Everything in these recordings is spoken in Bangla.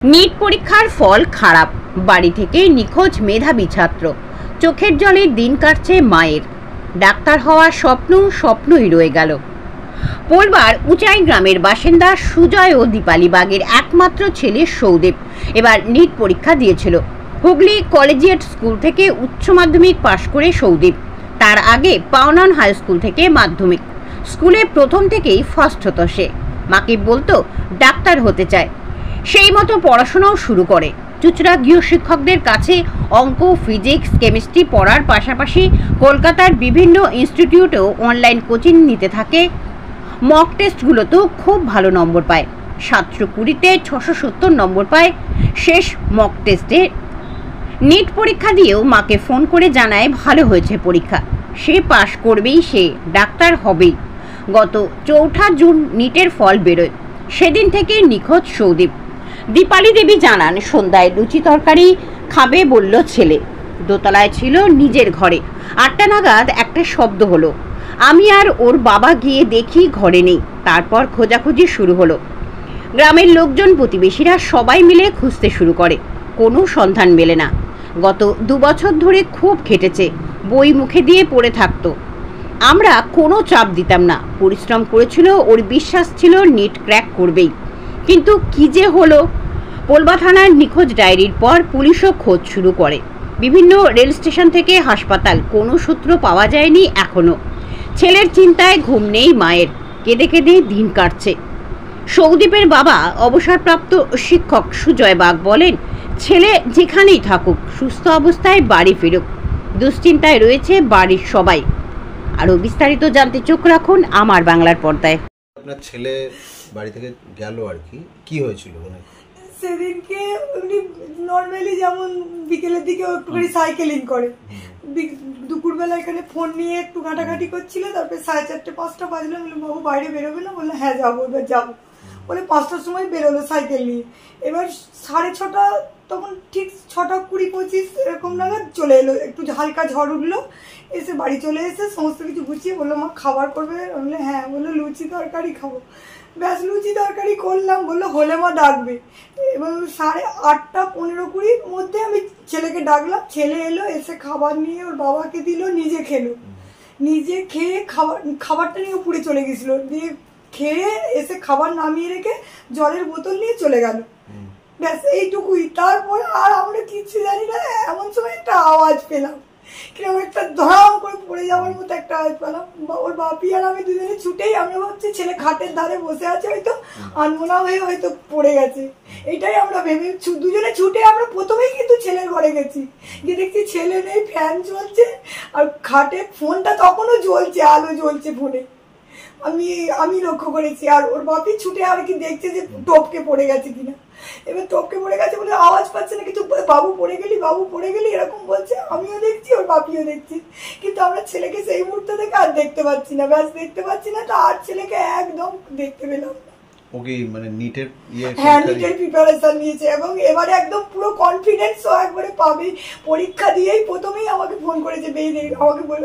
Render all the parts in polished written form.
नीट परीक्षार फल खराब, बाड़ी थेके निखोज मेधावी छात्र। चोखेर जले दिन काटছে मायेर। डाक्तार हওয়ার স্বপ্নই রয়ে গেল। পোলবার উচাই গ্রামের বাসিন্দা সুজয় ও দীপালি বাগের একমাত্র ছেলে সৌদেব এবার নিট পরীক্ষা দিয়েছিল। হুগলি কলেজিয়েট স্কুল থেকে উচ্চ মাধ্যমিক পাশ করে সৌদেব তার আগে পাওনান হাই স্কুল থেকে মাধ্যমিক। স্কুলে প্রথম থেকেই ফার্স্ট হতো সে। মাকে বলতো ডাক্তার হতে চায়, সেই মতো পড়াশোনাও শুরু করে। চুচড়া গৃহ শিক্ষকদের কাছে অঙ্ক, ফিজিক্স, কেমিস্ট্রি পড়ার পাশাপাশি কলকাতার বিভিন্ন ইনস্টিটিউটেও অনলাইন কোচিং নিতে থাকে। মক টেস্টগুলোতেও খুব ভালো নম্বর পায়। 720-তে 670 নম্বর পায় শেষ মক টেস্টে। নিট পরীক্ষা দিয়েও মাকে ফোন করে জানায় ভালো হয়েছে পরীক্ষা, সে পাশ করবেই, সে ডাক্তার হবেই। গত 4 জুন নিটের ফল বেরোয়, সেদিন থেকে নিখোঁজ সৌদেব। দীপালি দেবী জানান, সন্ধ্যায় লুচি তরকারি খাবে বলল ছেলে। দোতলায় ছিল নিজের ঘরে। 8টা নাগাদ একটা শব্দ হলো। আমি আর ওর বাবা গিয়ে দেখি ঘরে নেই। তারপর খোঁজাখুঁজি শুরু হলো। গ্রামের লোকজন, প্রতিবেশীরা সবাই মিলে খুঁজতে শুরু করে। কোনো সন্ধান মেলে না। গত 2 বছর ধরে খুব খেটেছে, বই মুখে দিয়ে পড়ে থাকতো। আমরা কোনো চাপ দিতাম না, পরিশ্রম করেছিল, ওর বিশ্বাস ছিল নিট ক্র্যাক করবেই। কিন্তু কি যে হলো। পোলবা থানার নিখোঁজ ডায়েরির পর পুলিশও খোঁজ শুরু করে। বিভিন্ন রেল স্টেশন থেকে হাসপাতাল, কোনো সূত্র পাওয়া যায়নি এখনো। ছেলের চিন্তায় ঘুম নেই মায়ের, কেঁদে কেঁদে দিন কাটছে। সৌদীপের বাবা অবসরপ্রাপ্ত শিক্ষক সুজয় বাগ বলেন, ছেলে যেখানেই থাকুক সুস্থ অবস্থায় বাড়ি ফিরুক। দুশ্চিন্তায় রয়েছে বাড়ির সবাই। আরও বিস্তারিত জানতে চোখ রাখুন আমার বাংলার পর্দায়। আপনার ছেলে বাড়ি থেকে গেল আর কি হয়েছিল? মানে সেদিনকে উনি নর্মালি যেমন বিকেলের দিকে একটুখানি সাইকেলিং করে, দুপুরবেলা এখানে ফোন নিয়ে একটু ঘাটাঘাটি করছিল। তারপরে 4:30-5টা বাজলো। বললাম বাবু বাইরে বেরোবে না? বললো হ্যাঁ যাবো, এবার যাবো বলে 5টার সময় বেরোলো সাইকেল নিয়ে। এবার 6:30 তখন ঠিক 6:20-25 এরকম নাগাদ চলে এলো। একটু হালকা ঝড় উঠলো, এসে বাড়ি চলে এসে সমস্ত কিছু গুছিয়ে বললো মা খাবার করবে? বললো হ্যাঁ। বললো লুচি তরকারি খাবো। ব্যাস লুচি তরকারি করলাম। বললো হলে মা ডাকবে। এবং 8:15-20 মধ্যে আমি ছেলেকে ডাকলাম। ছেলে এলো, এসে খাবার নিয়ে ওর বাবাকে দিল, নিজে খেলো। নিজে খেয়ে খাবারটা নিয়ে পুড়ে চলে গেছিল। দিয়ে খেয়ে এসে খাবার নামিয়ে রেখে জলের বোতল নিয়ে চলে গেল। ব্যাস এইটুকুই। তারপর আর আমরা কিছু জানি না। এমন সময় একটা আওয়াজ পেলাম, কিরকম একটা ধরাম করে পড়ে যাওয়ার মতো একটা আওয়াজ পেলাম। ওর বাপি আর আমি দুজনে ছুটেই, আমরা ভাবছি ছেলে খাটের ধারে বসে আছে, হয়তো আনমোনা হয়ে হয়তো পড়ে গেছে। এটাই আমরা ভেবে দুজনে ছুটে আমরা প্রথমেই কিন্তু ছেলের ঘরে গেছি। গিয়ে দেখছি ছেলে নেই, ফ্যান চলছে আর খাটে ফোনটা তখনও জ্বলছে, আলো জ্বলছে ফোনে। আমি লক্ষ্য করেছি। আর ওর বাপি ছুটে আর কি দেখছে যে টপকে পড়ে গেছে কিনা। এবার টপকে পড়ে গেছে বলে আওয়াজ পাচ্ছে না কিছু, বাবু পড়ে গেলি এরকম বলছে। আমিও দেখছি, ওর বাপিও দেখছি, কিন্তু আমরা ছেলেকে সেই মুহূর্তে থেকে আর দেখতে পাচ্ছি না। ব্যাস দেখতে পাচ্ছি না, তো আর ছেলেকে একদম দেখতে পেলাম না। ওকে মানে নিটের নিটের প্রিপারেশন নিয়েছে এবং এবারে একদম পুরো কনফিডেন্স ও একবারে পাবে। পরীক্ষা দিয়েই প্রথমেই আমাকে ফোন করেছে। বেরিয়ে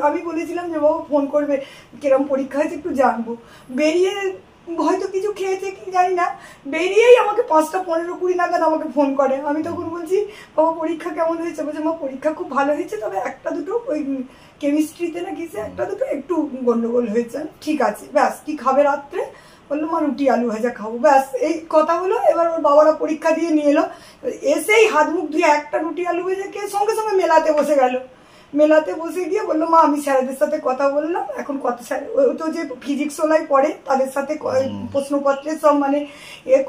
আমি বলেছিলাম যে বাবা ফোন করবে, কিরম পরীক্ষা হয়েছে একটু জানবো। বেরিয়ে হয়তো কিছু খেয়েছে কি জানি না, বেরিয়েই আমাকে 5:15-20 নাগাদ আমাকে ফোন করে। আমি তখন বলছি বাবা পরীক্ষা কেমন হয়েছে? বলছে মা পরীক্ষা খুব ভালো হয়েছে, তবে 1-2 ওই কেমিস্ট্রিতে না কিসে 1-2 একটু গন্ডগোল হয়েছে। ঠিক আছে। ব্যাস কি খাবে রাত্রে? বললো মা রুটি আলু ভাজা খাবো। ব্যাস এই কথা হলো। এবার ওর বাবারা পরীক্ষা দিয়ে নিয়ে এলো। এসেই হাত মুখ ধুয়ে একটা রুটি আলু ভাজা খেয়ে সঙ্গে সঙ্গে মেলাতে বসে গেল। মেলাতে বসে গিয়ে বললো মা আমি স্যারেদের সাথে কথা বললাম, এখন কত স্যার তো যে ফিজিক্স ওলাই পড়ে তাদের সাথে প্রশ্নপত্রের সব মানে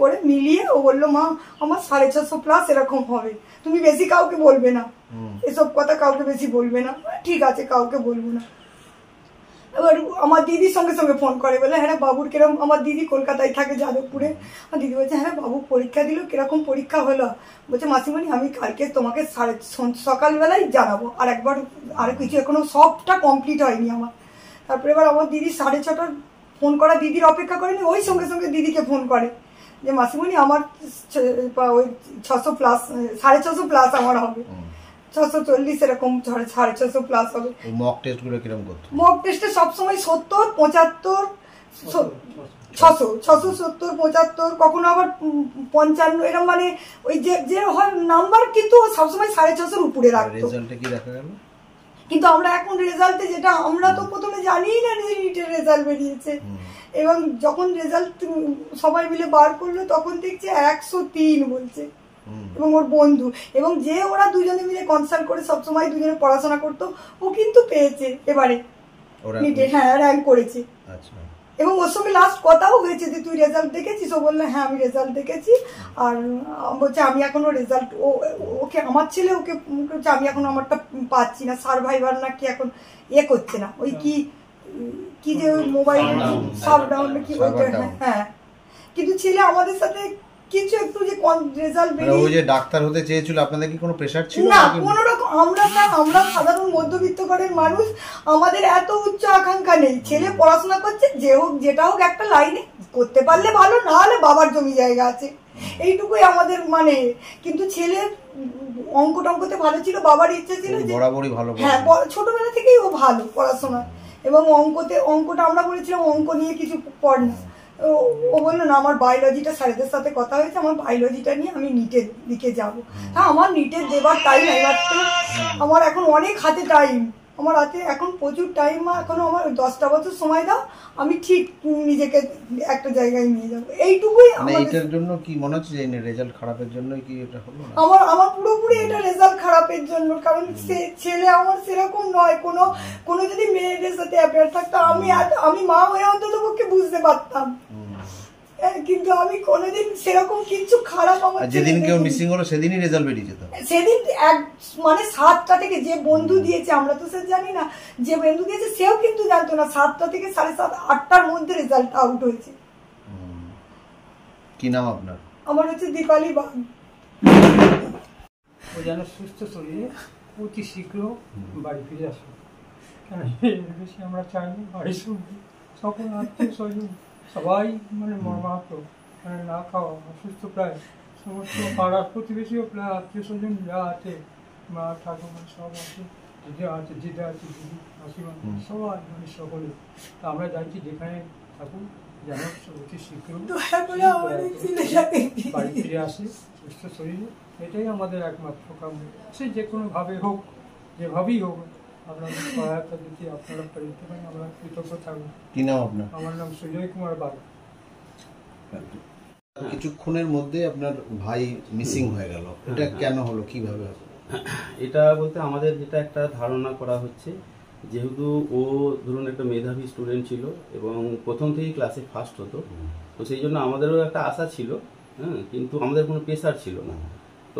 করে মিলিয়ে ও বললো মা আমার 650+ এরকম হবে, তুমি বেশি কাউকে বলবে না, এসব কথা কাউকে বেশি বলবে না। ঠিক আছে, কাউকে বলবো না। এবার আমার দিদির সঙ্গে সঙ্গে ফোন করে, বলে হ্যাঁ বাবুর কিরকম। আমার দিদি কলকাতায় থাকে, যাদবপুরে। আমার দিদি বলছে হ্যাঁ বাবু পরীক্ষা দিল, কিরকম পরীক্ষা হলো? বলছে মাসিমণি আমি কালকে তোমাকে সকালবেলায় জানাবো। আর কিছু এখনো সবটা কমপ্লিট হয়নি আমার। তারপরে এবার আমার দিদি 6:30 ফোন করা, দিদির অপেক্ষা করেনি, ওই সঙ্গে সঙ্গে দিদিকে ফোন করে যে মাসিমণি আমার ওই 600+, 650+ আমার হবে। 640 এরকম 650+ হবে। মক টেস্ট গুলো কিরকম করতে? মক টেস্টে সবসময় 70, 75, 670, 75, কখনো আবার 55, এরকম মানে ওই যে হয় নাম্বার, কিন্তু সবসময় 650-র উপরে রাখতো। রেজাল্টে কি দেখা গেল? কিন্তু আমরা এখন রেজাল্টে যেটা, আমরা তো প্রথমে জানিই না যে নিটের রেজাল্ট বেরিয়েছে, এবং যখন রেজাল্ট সবাই মিলে বার করলো তখন দেখছি 103 বলছে, এবং ওর বন্ধু, এবং যে ওরা দুজনে মিলে কনসাল্ট করে সবসময় দুজনে পড়াশোনা করতো, ও কিন্তু পেয়েছে এবারে নিটে, হ্যাঁ র্যাঙ্ক করেছে। আচ্ছা। এবং ওর সঙ্গে লাস্ট কথাও হয়েছে যে তুই রেজাল্ট দেখেছিস? ও বললো হ্যাঁ আমি রেজাল্ট দেখেছি, আর বলছে আমি এখনো রেজাল্ট, ওকে আমার ছেলে ওকে আমি এখনো আমারটা পাচ্ছি না, সার্ভাইভার না কি এখন করছে না, ওই কি যে মোবাইল সাবডাউন কি ওইটা, হ্যাঁ। কিন্তু ছেলে আমাদের সাথে কিছু একটু যে রেজাল্ট বেরিয়ে, ওই যে ডাক্তার হতে চেয়েছিল, আপনাদের কি কোনো প্রেসার ছিল না? কোনো রকম আমরা সাধারণ মধ্যবিত্ত ঘরের মানুষ, আমাদের এত উচ্চ আকাঙ্ক্ষা নেই। ছেলে পড়াশোনা করছে, যে হোক যেটা হোক একটা লাইনে করতে পারলে ভালো, না হলে বাবার জমি জায়গা আছে, এইটুকুই আমাদের মানে। কিন্তু ছেলে অঙ্কতে ভালো ছিল, বাবার ইচ্ছে ছিল যে বরাবরই ভালো, হ্যাঁ ছোটবেলা থেকেই ও ভালো পড়াশোনা, এবং অঙ্কটা আমরা বলেছিলাম অঙ্ক নিয়ে কিছু পড় না, ও বললো না আমার বায়োলজিটা, স্যারদের সাথে কথা হয়েছে, আমার বায়োলজিটা নিয়ে আমি নিটের দিকে যাবো। হ্যাঁ আমার নিটের দেবার টাইম এবার তো আমার এখন অনেক হাতে টাইম, আমার হাতে এখন প্রচুর টাইম, এখনো আমার 10টা বছর সময় দাও, আমি ঠিক নিজেকে একটা জায়গায় নিয়ে যাবো, এইটুকুই। এটার জন্য কি মনে হচ্ছে যে রেজাল্ট খারাপের জন্য কি এটা হলো? আমার পুরোপুরি এটা রেজাল্ট খারাপের জন্য, কারণ ছেলে আমার সেরকম নয়, কোনো যদি মেয়েদের সাথে অ্যাফেয়ার থাকতো আমি মা হয়ে অন্তত পক্ষে বুঝতে পারতাম, কিন্তু আমি কোনোদিন সেরকম কিছু খারাপ, আমার যেদিন কেউ মিসিং হলো সেদিনই রেজাল্ট বেরিয়েছে, তো সেদিন মানে 7টা থেকে যে বন্ধু দিয়েছে, আমরা তো স্যার জানি না, যে বন্ধু দিয়েছে সেও কিন্তু জানতো না, 7টা থেকে 7:30, 8টার মধ্যে রেজাল্ট আউট হয়েছে। কি নাম আপনার? আমার হচ্ছে দীপালি বাগ। ও যেন সুস্থ শরীরে অতি শীঘ্র বাড়ি ফিরে আসবে, কেন বেশি আমরা চাইনি। বাড়ির সঙ্গে সকল আত্মীয় স্বজন সবাই মানে মর্মাহত, মানে না খাওয়া, অসুস্থ প্রায় সমস্ত পাড়ার প্রতিবেশীও প্রায় আত্মীয় স্বজন যা আছে, মা ঠাকুমা সব আছে, দিদা আছে, দিদি মাসিমা সবাই মানে সকলে। তা আমরা চাইছি যেখানে থাকুন যেন অতি শীঘ্র বাড়ি ফিরে আসে সুস্থ শরীরে, এটাই আমাদের একমাত্র কাম্য। সে যে কোনোভাবে হোক, যেভাবেই হোক আপনাদের সহায়তা দিতে আপনারা পারিতে পারেন, আমরা কৃতজ্ঞ থাকবো। কি নাম আপনার? আমার নাম সুজয় কুমার বাগ। কিছুক্ষণের মধ্যে আপনার ভাই মিসিং হয়ে গেল, এটা কেন হলো, কিভাবে হলো? এটা বলতে আমাদের যেটা একটা ধারণা করা হচ্ছে, যেহেতু ও ধরুন একটা মেধাবী স্টুডেন্ট ছিল এবং প্রথম থেকেই ক্লাসে ফার্স্ট হতো, তো সেই জন্য আমাদেরও একটা আশা ছিল, হ্যাঁ, কিন্তু আমাদের কোনো প্রেশার ছিল না।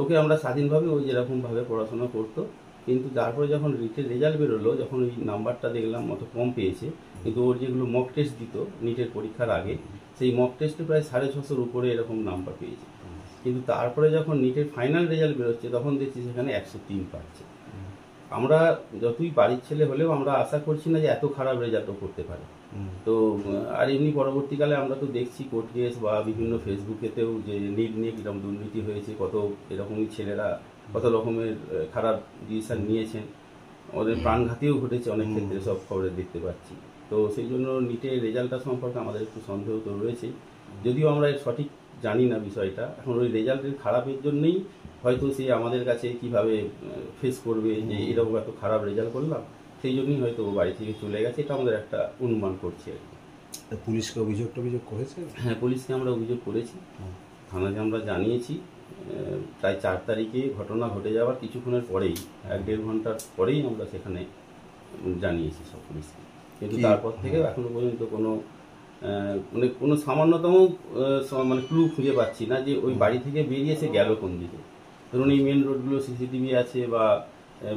ওকে আমরা স্বাধীনভাবে ওই যেরকমভাবে পড়াশোনা করতো, কিন্তু তারপরে যখন নিটের রেজাল্ট বেরোলো, যখন ওই নাম্বারটা দেখলাম অত কম পেয়েছে, কিন্তু ওর যেগুলো মক টেস্ট দিত নিটের পরীক্ষার আগে, সেই মক টেস্টে প্রায় 650-র উপরে এরকম নাম্বার পেয়েছে। কিন্তু তারপরে যখন নিটের ফাইনাল রেজাল্ট বেরোচ্ছে তখন দেখছি সেখানে 103 পাচ্ছে। আমরা যতই বাড়ির ছেলে হলেও আমরা আশা করছি না যে এত খারাপ রেজাল্টও করতে পারে। তো আর এমনি পরবর্তীকালে আমরা তো দেখছি কোর্ট কেস বা বিভিন্ন ফেসবুকেতেও যে নিট নিয়ে কিরকম দুর্নীতি হয়েছে, কত এরকমই ছেলেরা কত রকমের খারাপ ডিসিশন নিয়েছেন, ওদের প্রাণঘাতীও ঘটেছে অনেক ক্ষেত্রে, সব খবরে দেখতে পাচ্ছি। তো সেই জন্য নিটের রেজাল্টটা সম্পর্কে আমাদের একটু সন্দেহ তো রয়েছে, যদিও আমরা সঠিক জানি না বিষয়টা। এখন ওই রেজাল্টের খারাপের জন্যই হয়তো সে আমাদের কাছে কিভাবে ফেস করবে যে এরকম এত খারাপ রেজাল্ট করলাম, সেই জন্যই হয়তো বাড়ি থেকে চলে গেছে, এটা আমাদের একটা অনুমান করছি আর কি। পুলিশকে অভিযোগ করেছে? হ্যাঁ, পুলিশকে আমরা অভিযোগ করেছি, থানাকে আমরা জানিয়েছি। প্রায় 4 তারিখে ঘটনা ঘটে যাওয়ার কিছুক্ষণের পরেই, 1-1.5 ঘন্টার পরেই আমরা সেখানে জানিয়েছি সব পুলিশকে, কিন্তু তারপর থেকে এখনো পর্যন্ত কোনো সামান্যতম মানে ক্লু খুঁজে পাচ্ছি না যে ওই বাড়ি থেকে বেরিয়েছে গেল কোন দিকে। ধরুন এই মেন রোডগুলো সিসিটিভি আছে, বা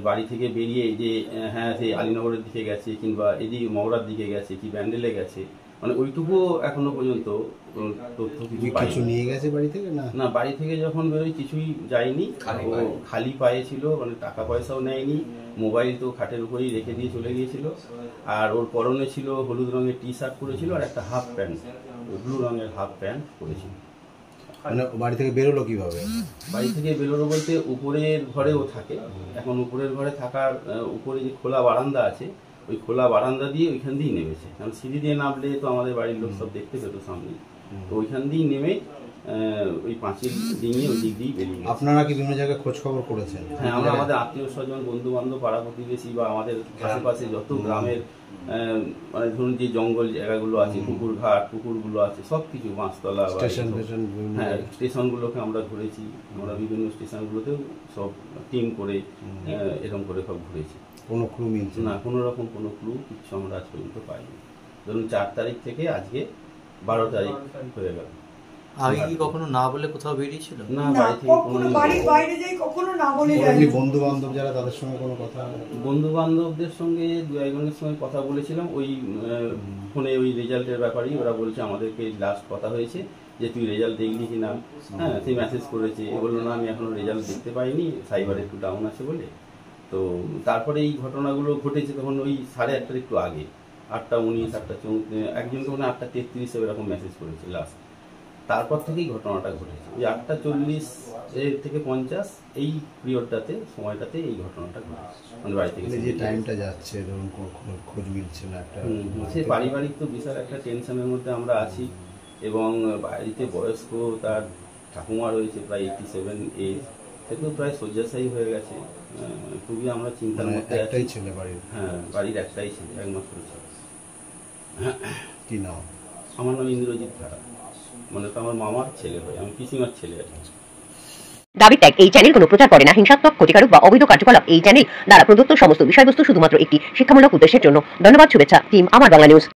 বাড়ি থেকে বেরিয়ে যে হ্যাঁ সেই আলীনগরের দিকে গেছে, কিংবা এদিকে মগরার দিকে গেছে, কি ব্যান্ডেলে গেছে, মানে ওইটুকু এখনো পর্যন্ত তথ্য কিছু নিয়ে গেছে বাড়ি থেকে না। বাড়ি থেকে যখন বেরোয় কিছুই যায়নি, খালি পায়ে ছিল, মানে টাকা পয়সাও নেয়নি, মোবাইল তো খাটের উপরেই রেখে দিয়ে চলে গিয়েছিল। আর ওর পরনে ছিল হলুদ রঙের টি শার্ট পরেছিল আর একটা হাফ প্যান্ট, ব্লু রঙের হাফ প্যান্ট পরেছিল। মানে বাড়ি থেকে বেরোলো কিভাবে? বাড়ি থেকে বেরোলো বলতে উপরের ঘরেও থাকে, এখন উপরের ঘরে থাকার উপরে যে খোলা বারান্দা আছে ওই খোলা বারান্দা দিয়ে ওইখান দিয়েই নেমেছে, কারণ সিঁড়ি দিয়ে নামলে তো আমাদের বাড়ির লোক সব দেখতে পেতো সামনে, তো ওইখান দিয়েই নেমে ওই পাঁচিল ডিঙিয়ে ওই দিক দিয়েই বেরিয়ে গেছে। আপনারা কি বিভিন্ন জায়গায় খোঁজ খবর করেছেন? হ্যাঁ, আমরা আমাদের আত্মীয় স্বজন, বন্ধু বান্ধব, পাড়া প্রতিবেশী বা আমাদের আশেপাশে যত গ্রামের মানে ধরুন যে জঙ্গল জায়গাগুলো আছে, পুকুর ঘাট পুকুরগুলো আছে, সব কিছু বাঁশতলা, হ্যাঁ স্টেশনগুলোকে আমরা ঘুরেছি, আমরা বিভিন্ন স্টেশনগুলোতেও সব টিম করে এরকম করে সব ঘুরেছি। কোনো ক্লু মিলছে না, কোনো রকম কোনো ক্লু কিছু আমরা আজ পর্যন্ত পাইনি। ধরুন 4 তারিখ থেকে আজকে 12 তারিখ হয়ে গেল। আগে কি কখনো না বলে কোথাও বেরিয়েছিল? না, না, বাড়ি থেকে কখনো বাড়ির বাইরে যাই কখনো না বলে যাই। বন্ধু বান্ধব যারা তাদের সঙ্গে কোনো কথা? বন্ধু বান্ধবদের সঙ্গে 2-1 সঙ্গে কথা বলেছিলাম ওই ফোনে, ওই রেজাল্টের ব্যাপারেই। ওরা বলছে আমাদেরকে লাস্ট কথা হয়েছে যে তুই রেজাল্ট দেখলি কি না, হ্যাঁ সেই মেসেজ করেছে। এ বললো না আমি এখনো রেজাল্ট দেখতে পাইনি, সাইবার একটু ডাউন আছে বলে। তো তারপরে এই ঘটনাগুলো ঘটেছে তখন ওই 8:30 একটু আগে, 8:19, 8:34, একজনকে মানে 8:33 এরকম মেসেজ করেছে লাস্ট। তারপর থেকেই ঘটনাটা ঘটেছে। ওই 8:40 থেকে 50 এই পিরিয়ডটাতে, সময়টাতে এই ঘটনাটা ঘটেছে। মানে বাড়ি থেকে যে টাইমটা যাচ্ছে, ধরুন খোঁজ মিলছে না, একটা সে পারিবারিক তো বিশাল একটা টেনশনের মধ্যে আমরা আছি। এবং বাড়িতে বয়স্ক তার ঠাকুমা রয়েছে, প্রায় 87 এজ, সে তো প্রায় শয্যাশায়ী হয়ে গেছে। খুবই আমরা চিন্তার মধ্যে আছি। একটাই ছেলে বাড়ির? হ্যাঁ, বাড়ির একটাই ছেলে, একমাত্র ছেলে। কি নাম? আমার নাম ইন্দ্রজিৎ ধারা, মানে তো আমার মামার ছেলে হয়, আমি পিসিমার ছেলে আর কি। দাবি ত্যাগ। এই চ্যানেল কোনো প্রচার করে না। হিংসাত্মক, ক্ষতিকারক বা অবৈধ কার্যকলাপ এই চ্যানেল দ্বারা প্রদত্ত সমস্ত বিষয়বস্তু শুধুমাত্র একটি শিক্ষামূলক উদ্দেশ্যের জন্য। ধন্যবাদ। শুভেচ্ছা টিম আমার বাংলা নিউজ।